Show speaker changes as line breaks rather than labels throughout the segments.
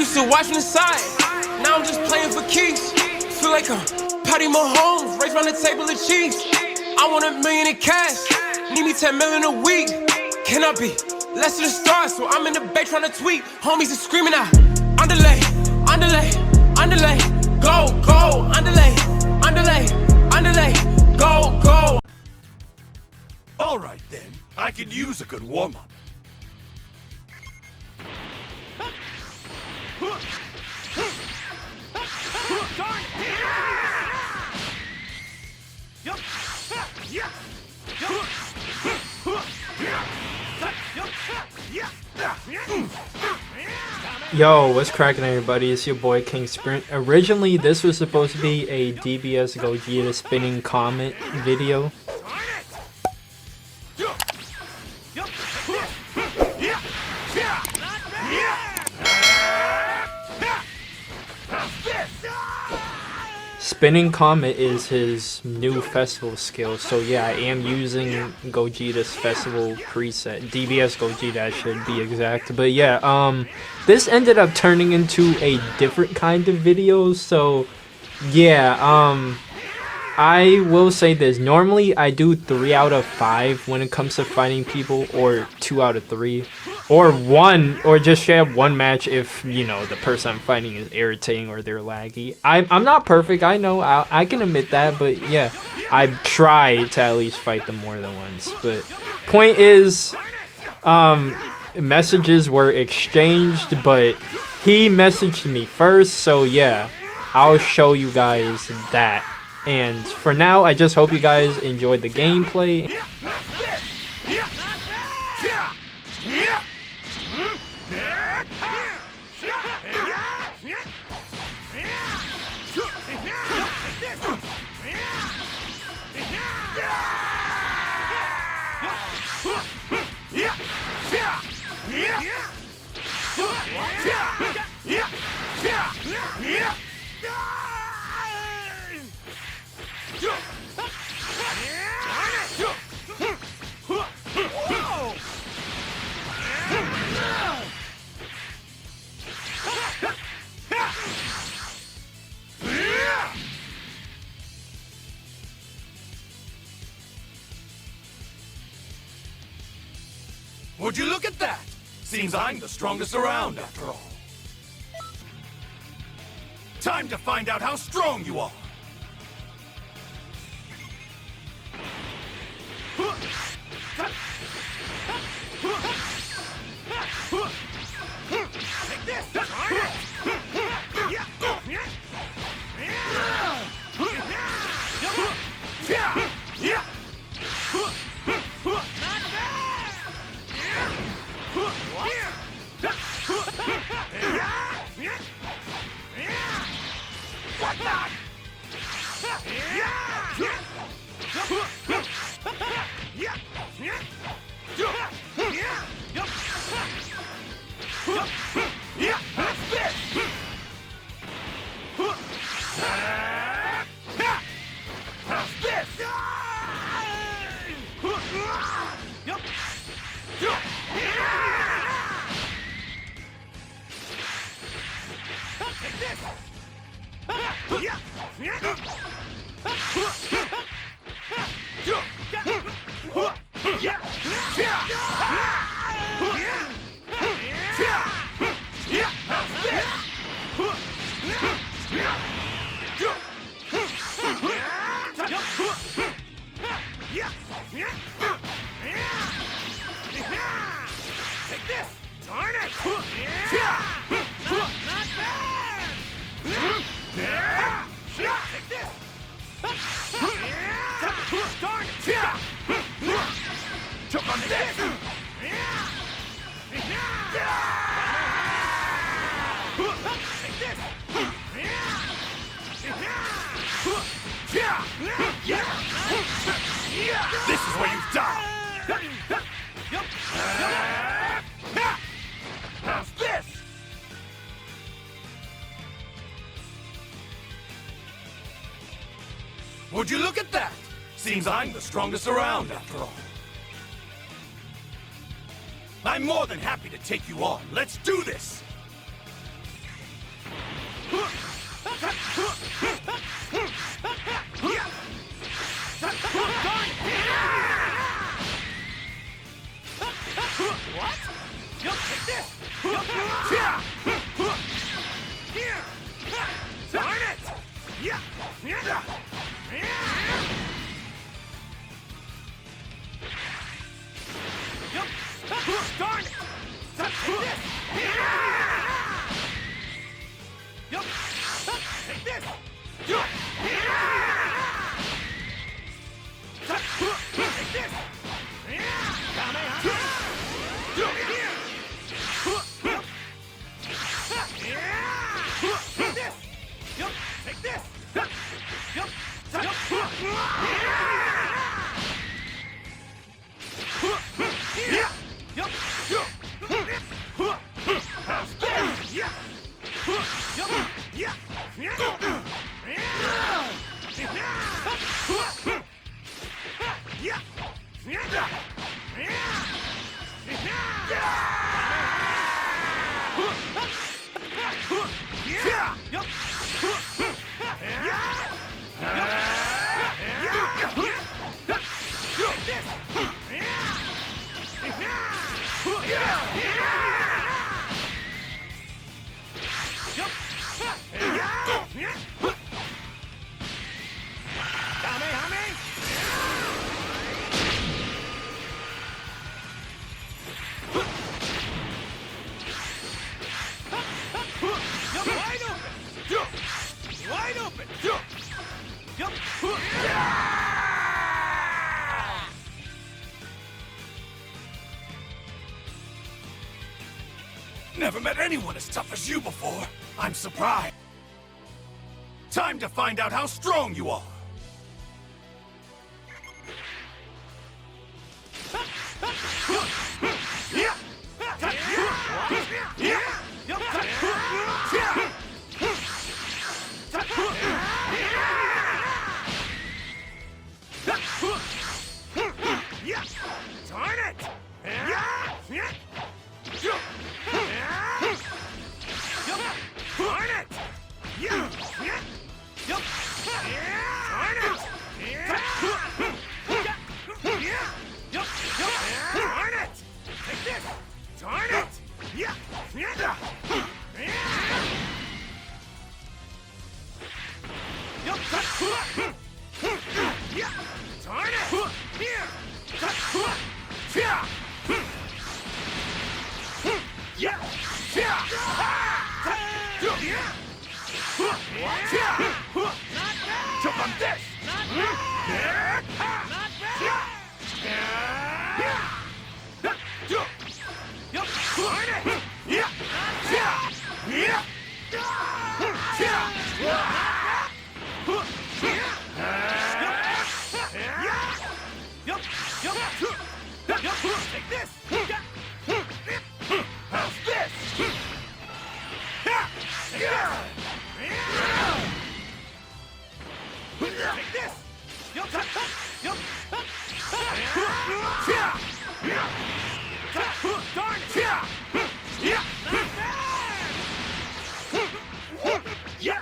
Used to watch from the side, now I'm just playing for keeps. Feel like I'm Patty Mahomes, race round the table of cheese. I want $1 million in cash, need me 10 million a week. Can I be less than a star? So I'm in the bay trying to tweet. Homies are screaming out, underlay, underlay, underlay, go, go, underlay, underlay, underlay, go, go.
All right then, I could use a good warm-up.
Yo, what's cracking, everybody? It's your boy King Sprint. Originally, this was supposed to be a DBS Gogeta spinning comet video. Spinning Comet is his new festival skill, so yeah, I am using Gogeta's festival preset. DBS Gogeta, should be exact. But yeah, this ended up turning into a different kind of video, so yeah, I will say this. Normally, I do 3 out of 5 when it comes to fighting people, or 2 out of 3. Or 1, or just share 1 match if, you know, the person I'm fighting is irritating or they're laggy. I'm not perfect, I know, I can admit that, but yeah, I try to at least fight them more than once. But point is, messages were exchanged, but he messaged me first, so yeah, I'll show you guys that. And for now, I just hope you guys enjoyed the gameplay.
Would you look at that? Seems I'm the strongest around after all. Time to find out how strong you are. Take this! This is where you die! How's this? Would you look at that? Seems I'm the strongest around after all. I'm more than happy to take you on. Let's do this! Wide open! Never met anyone as tough as you before. I'm surprised. Time to find out how strong you are. Darn it! Jump on this! Take this! How's this? Take this! Darn it! Yeah!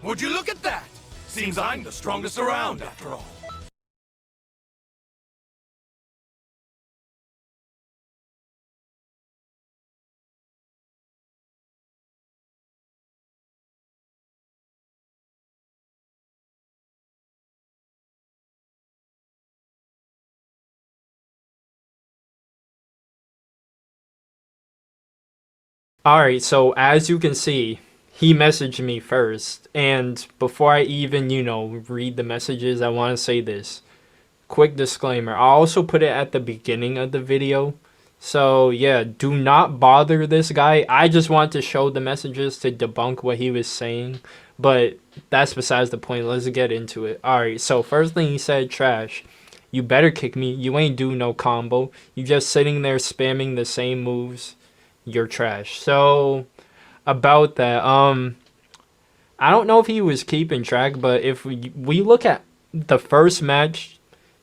Would you look at that? Seems I'm the strongest around after all.
Alright, so as you can see, he messaged me first, and before I even, read the messages, I want to say this. Quick disclaimer, I'll also put it at the beginning of the video. So yeah, do not bother this guy. I just want to show the messages to debunk what he was saying, but that's besides the point. Let's get into it. Alright, so first thing he said, trash. You better kick me. You ain't do no combo. You just sitting there spamming the same moves. You're trash. So about that, I don't know if he was keeping track, but if we look at the first match,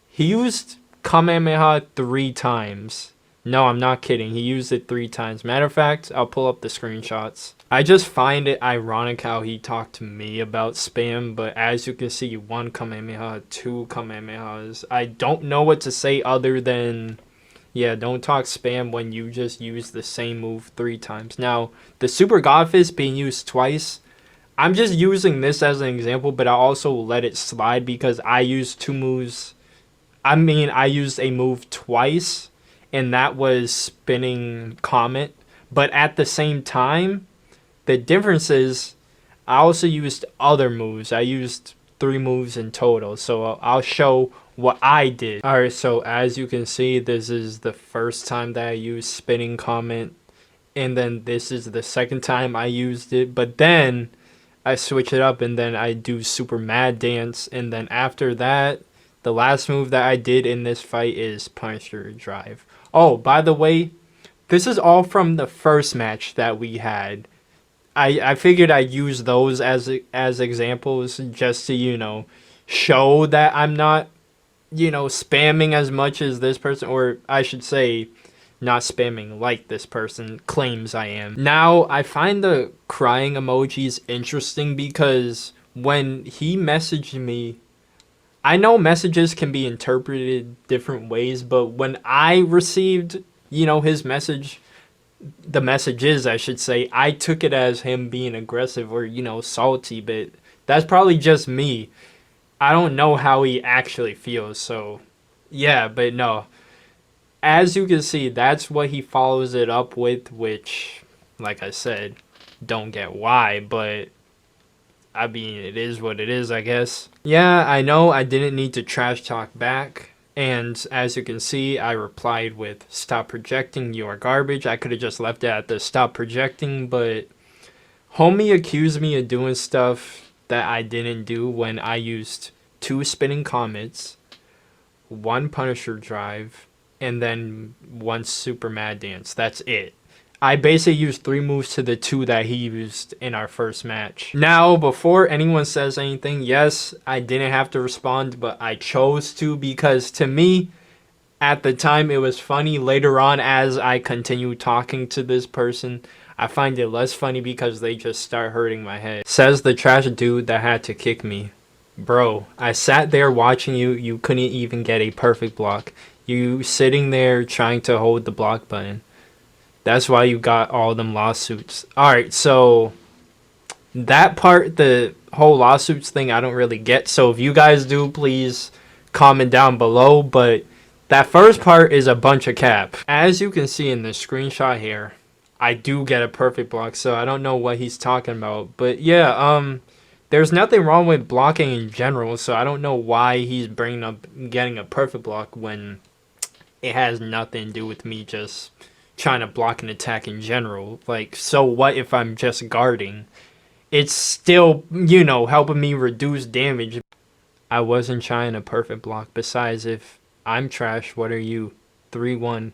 he used Kamehameha 3 times. No, I'm not kidding. He used it 3 times. Matter of fact, I'll pull up the screenshots. I just find it ironic how he talked to me about spam, but as you can see, 1 Kamehameha, 2 Kamehamehas. I don't know what to say other than, yeah, don't talk spam when you just use the same move 3 times. Now, the Super God Fist being used twice, I'm just using this as an example, but I also let it slide because I used 2 moves. I used a move twice, and that was spinning Comet. But at the same time, the difference is I also used other moves. I used 3 moves in total, so I'll show what I did. Alright, so as you can see, this is the first time that I used spinning Comet, and then this is the second time I used it, but then I switch it up and then I do Super Mad Dance, and then after that, The last move that I did in this fight is Punisher Drive. Oh, by the way, this is all from the first match that we had. I figured I'd use those as examples just to, show that I'm not, spamming as much as this person, or I should say, not spamming like this person claims I am. Now, I find the crying emojis interesting because when he messaged me, I know messages can be interpreted different ways, but when I received, his message, the messages, I should say, I took it as him being aggressive or, salty, but that's probably just me. I don't know how he actually feels, so yeah, but no. As you can see, that's what he follows it up with, which, like I said, don't get why, but I mean, it is what it is, I guess. Yeah, I know I didn't need to trash talk back. And as you can see, I replied with, "Stop projecting, you are garbage." I could have just left it at the "stop projecting," but homie accused me of doing stuff that I didn't do when I used 2 spinning comets, 1 Punisher Drive, and then 1 Super Mad Dance. That's it. I basically used 3 moves to the 2 that he used in our first match. Now, before anyone says anything, yes, I didn't have to respond, but I chose to because to me, at the time, it was funny. Later on, as I continue talking to this person, I find it less funny because they just start hurting my head. Says the trash dude that had to kick me. Bro, I sat there watching you. You couldn't even get a perfect block. You sitting there trying to hold the block button. That's why you got all them lawsuits. Alright, so that part, the whole lawsuits thing, I don't really get. So if you guys do, please comment down below. But that first part is a bunch of cap. As you can see in the screenshot here, I do get a perfect block. So I don't know what he's talking about. But yeah, there's nothing wrong with blocking in general. So I don't know why he's bringing up getting a perfect block when it has nothing to do with me just trying to block an attack in general. Like, so what if I'm just guarding? It's still, helping me reduce damage. I wasn't trying a perfect block. Besides, if I'm trash, what are you? 3-1.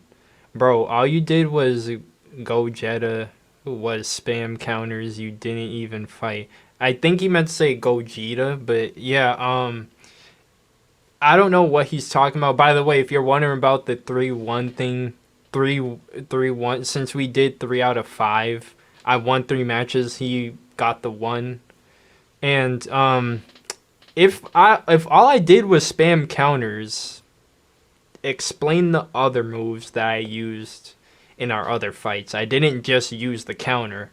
Bro, all you did was go Jetta, was spam counters. You didn't even fight. I think he meant to say Gogeta, but yeah, I don't know what he's talking about. By the way, if you're wondering about the 3-1 thing, 3-1, since we did 3 out of 5, I won 3 matches, he got the 1. And if all I did was spam counters, explain the other moves that I used in our other fights. I didn't just use the counter,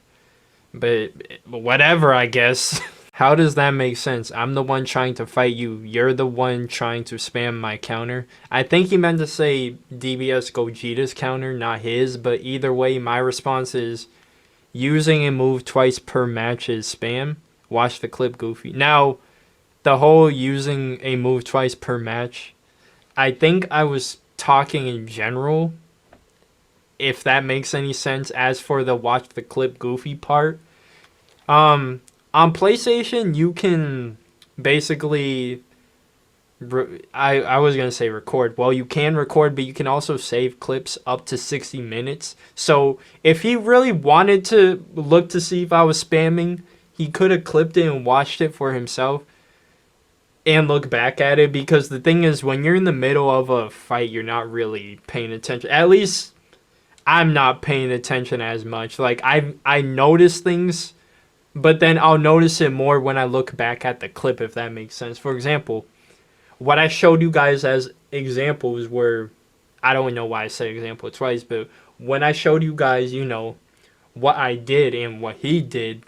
but whatever, I guess. How does that make sense? I'm the one trying to fight you. You're the one trying to spam my counter. I think he meant to say DBS Gogeta's counter, not his. But either way, my response is using a move twice per match is spam. Watch the clip, Goofy. Now, the whole using a move twice per match, I think I was talking in general, if that makes any sense. As for the watch the clip, Goofy part, on PlayStation, you can basically, I was going to say record. Well, you can record, but you can also save clips up to 60 minutes. So if he really wanted to look to see if I was spamming, he could have clipped it and watched it for himself and look back at it. Because the thing is, when you're in the middle of a fight, you're not really paying attention. At least I'm not paying attention as much. Like, I notice things, but then I'll notice it more when I look back at the clip, if that makes sense. For example, what I showed you guys as examples were, I don't know why I said example twice, but when I showed you guys, what I did and what he did,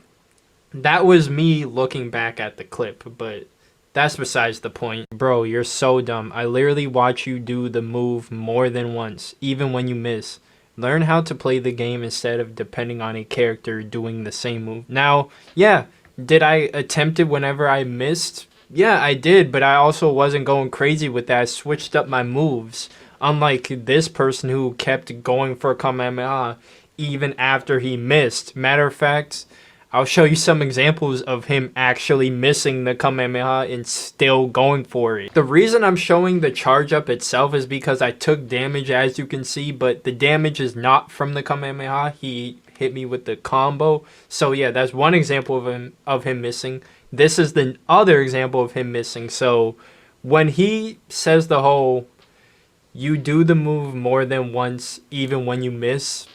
that was me looking back at the clip, but that's besides the point. Bro, you're so dumb. I literally watch you do the move more than once, even when you miss. Learn how to play the game instead of depending on a character doing the same move. Now, yeah, did I attempt it whenever I missed? Yeah, I did, but I also wasn't going crazy with that. I switched up my moves. Unlike this person who kept going for Kamehameha even after he missed. Matter of fact, I'll show you some examples of him actually missing the Kamehameha and still going for it. The reason I'm showing the charge up itself is because I took damage, as you can see, but the damage is not from the Kamehameha. He hit me with the combo. So yeah, that's one example of him missing. This is the other example of him missing. So when he says the whole, you do the move more than once even when you miss,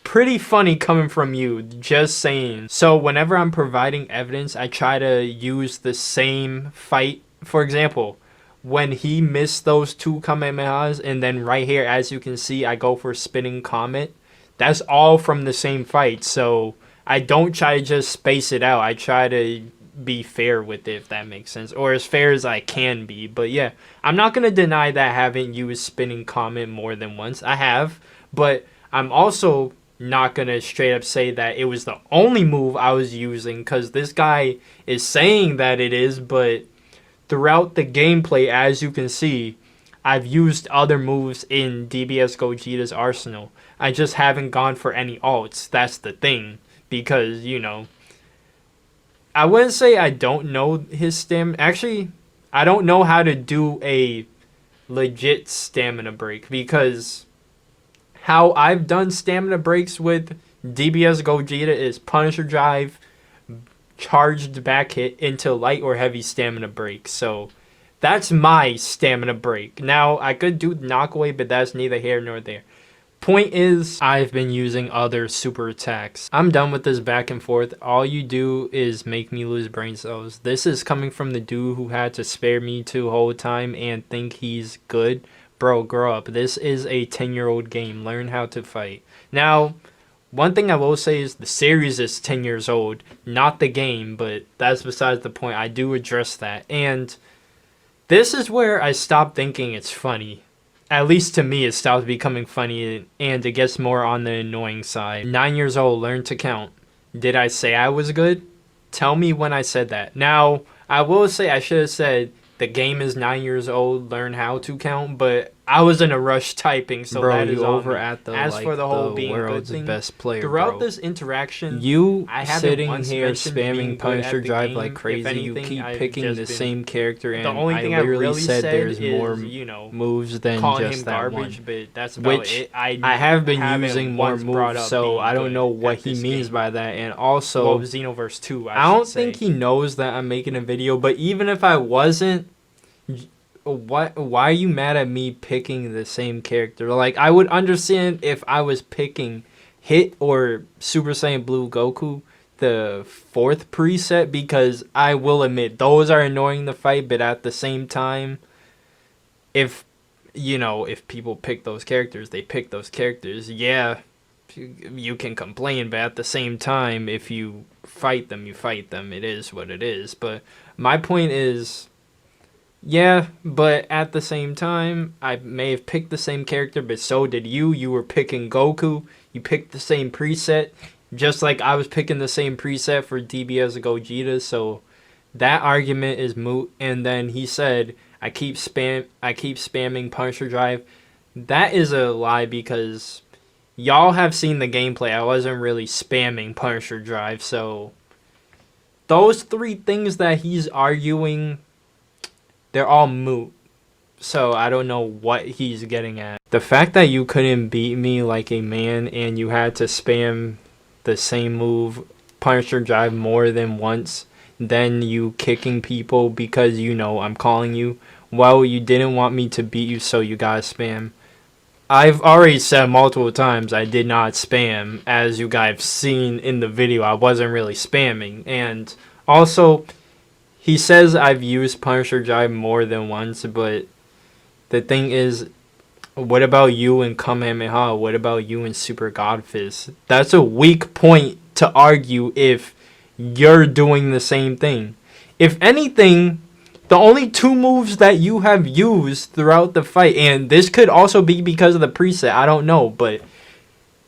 pretty funny coming from you, just saying. So whenever I'm providing evidence, I try to use the same fight. For example, when he missed those 2 Kamehamehas, and then right here, as you can see, I go for spinning comet. That's all from the same fight. So I don't try to just space it out. I try to be fair with it, if that makes sense, or as fair as I can be. But yeah, I'm not going to deny that I haven't used spinning comet more than once. I have, but I'm also not gonna straight up say that it was the only move I was using, because this guy is saying that it is, but throughout the gameplay, as you can see, I've used other moves in DBS Gogeta's arsenal. I just haven't gone for any alts. That's the thing, because, you know, I wouldn't say I don't know his stamina. Actually, I don't know how to do a legit stamina break, because how I've done stamina breaks with DBS Gogeta is Punisher Drive, charged back hit into light or heavy stamina break. So that's my stamina break. Now, I could do knockaway, but that's neither here nor there. Point is, I've been using other super attacks. I'm done with this back and forth. All you do is make me lose brain cells. This is coming from the dude who had to spare me 2 whole time and think he's good. Bro, grow up. This is a 10-year-old game. Learn how to fight. Now, one thing I will say is the series is 10 years old, not the game, but that's besides the point. I do address that. And this is where I stop thinking it's funny. At least to me, it stops becoming funny, and it gets more on the annoying side. 9 years old, learn to count. Did I say I was good? Tell me when I said that. Now, I will say I should have said, the game is 9 years old, learn how to count, but I was in a rush typing, so bro,
that is
you
over
at the
as
like,
for the whole being
world's
good thing,
best player.
throughout
bro.
this interaction,
You
I haven't
sitting
once
here
mentioned being
spamming
good
Punisher
at the
Drive
game.
like
If
crazy.
anything,
You keep
I've
picking
just
the
been-
same character, and
the only thing
I literally
really
said
said
there's
is,
more
you know,
moves than
calling
just
him
that
garbage,
one.
but that's about
Which
it.
I have been
haven't
using more
once brought
moves,
up
so
being
I don't
good
know what
at
he
this
means
game.
by that. And also,
Well, Xenoverse 2,
I don't
should
think
say.
he knows that I'm making a video. But even if I wasn't, why are you mad at me picking the same character? Like, I would understand if I was picking Hit or Super Saiyan Blue Goku, the 4th preset, because I will admit those are annoying to fight, but at the same time, if people pick those characters, they pick those characters. Yeah, you can complain, but at the same time, if you fight them, you fight them. It is what it is. But my point is, yeah, but at the same time, I may have picked the same character, but so did you. You were picking Goku. You picked the same preset, just like I was picking the same preset for DBS Gogeta. So that argument is moot. And then he said, I keep spamming Punisher Drive. That is a lie, because y'all have seen the gameplay. I wasn't really spamming Punisher Drive. So those 3 things that he's arguing, they're all moot. So I don't know what he's getting at. The fact that you couldn't beat me like a man and you had to spam the same move, Punisher Drive, more than once, then you kicking people because I'm calling you. Well, you didn't want me to beat you, so you gotta spam. I've already said multiple times I did not spam. As you guys have seen in the video, I wasn't really spamming. And also, he says I've used Punisher Drive more than once, but the thing is, what about you in Kamehameha? What about you in Super Godfist? That's a weak point to argue if you're doing the same thing. If anything, the only 2 moves that you have used throughout the fight, and this could also be because of the preset, I don't know, but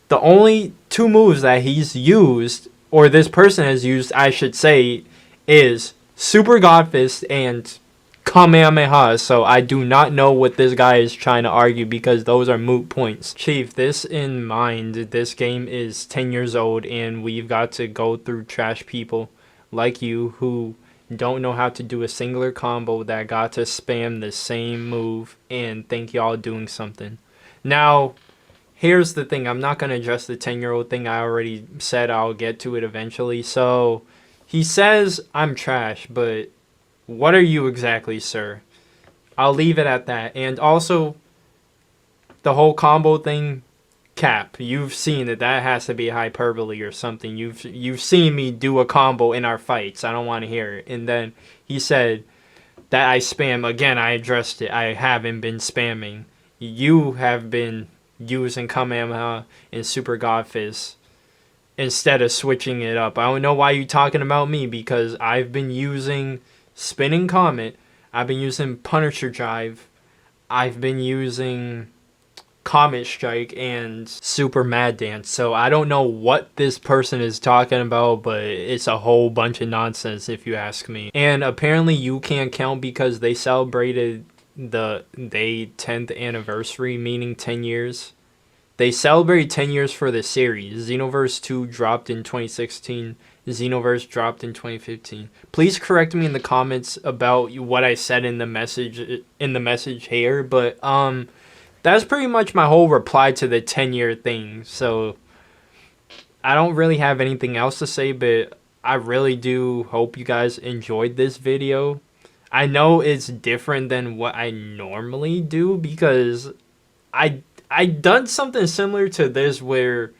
the only 2 moves that he's used, or this person has used, I should say, is Super Godfist and Kamehameha. So I do not know what this guy is trying to argue because those are moot points. Chief, this in mind, this game is 10 years old and we've got to go through trash people like you who don't know how to do a singular combo that got to spam the same move and think y'all doing something. Now, here's the thing. I'm not going to address the 10-year-old thing. I already said I'll get to it eventually. So, he says I'm trash, but what are you exactly, sir? I'll leave it at that. And also, the whole combo thing, cap. You've seen it. That has to be hyperbole or something. You've seen me do a combo in our fights. I don't want to hear it. And then he said that I spam. Again, I addressed it. I haven't been spamming. You have been using Kamehameha and Super God Fist instead of switching it up. I don't know why you're talking about me because I've been using Spinning Comet. I've been using Punisher Drive. I've been using Comet Strike and Super Mad Dance. So I don't know what this person is talking about, but it's a whole bunch of nonsense if you ask me. And apparently you can't count because they celebrated the 10th anniversary, meaning 10 years. They celebrated 10 years for the series. Xenoverse 2 dropped in 2016. Xenoverse dropped in 2015. Please correct me in the comments about what I said in the message here, but that's pretty much my whole reply to the 10-year thing. So I don't really have anything else to say, but I really do hope you guys enjoyed this video. I know it's different than what I normally do because I done something similar to this where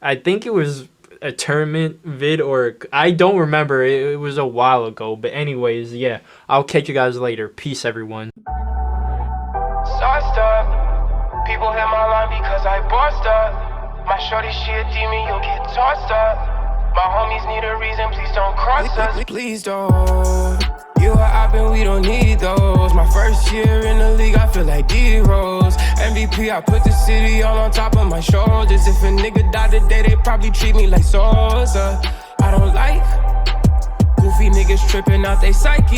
I think it was a tournament vid or I don't remember. It was a while ago. But anyways, yeah, I'll catch you guys later. Peace, everyone.
Sauced up. People hit my line because I bossed up. My shorty, she a demon, you'll get tossed up. My homies need a reason, please don't cross us. Please don't. You or I been, we don't need those. My first year in the league, I feel like D-Rose. MVP, I put the city all on top of my shoulders. If a nigga died today, they probably treat me like Sosa. I don't like goofy niggas tripping out they psyche.